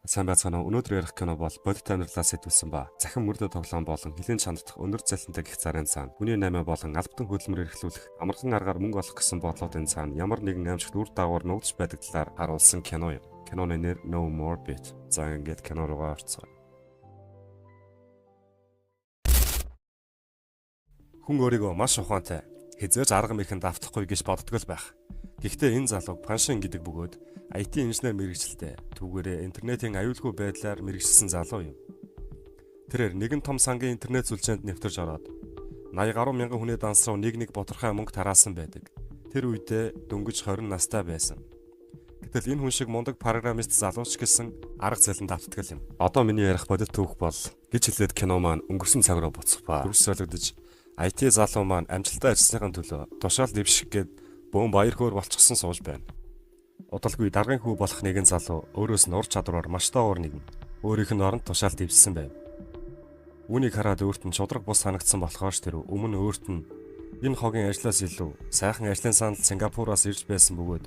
Сайн байцгаана уу. Өнөөдөр ярих кино бол бодит амьдралаас сэтүүлсэн ба захин мөрдө тоглоом болон хилийн чанддах өндөр цалинтай гих зарын цаана хүний 8 болон албатан хөдөлмөр эрхлүүлэх амархан аргаар мөнгө олох гэсэн бодлогын цаана ямар нэгэн аимшигт үр дагавар нуугдж байдаг талаар харуулсан кино юм. Киноны нэр No More Beat. За ингээд кино руугаа орцгоё. Хүн өөрийгөө маш ухаантай, хязгаарч арга мэхэнд автахгүй гэж боддог л байх. Гэхдээ энэ залууг Паншин гэдэг бөгөөд IT инженер мэргэжилтэй түүгээрээ интернетийн аюулгүй байдлаар мэргэжилсэн залуу юм. Тэрээр нэгэн том сангийн интернет сүлжээнд нэвтэрж ороод 80 гаруй мянган хүний данс руу нэг боторхой мөнгө тараасан байдаг. Тэр үедээ дөнгөж 20 настай байсан. Гэтэл энэ хүн шиг мундаг программист залууч гэсэн арга зэлэнд автдаг юм. Одоо миний ярих бодит түүх бол гэж хэлээд кино маань өнгөрсөн цаг руу буцах ба дүрслэгдэж IT залуу маань амжилттай ажилласныхаа төлөө тушаал дэвших гээд бөөн баяр хөөр болчихсон сууж байна. Удалгүй даргын хүү болох нэгэн залуу өөрөөс нь ур чадвараар маш доогуур нэгэн өөрийнх нь оронд тушаал дэвссэн байв. Үүнийг хараад өөрт нь чудраг бус санагдсан болохоор ч тэр өмнө өөрт нь энэ хогийн ажлаас илүү сайхан ажлын санал Сингапураас ирж байсан бөгөөд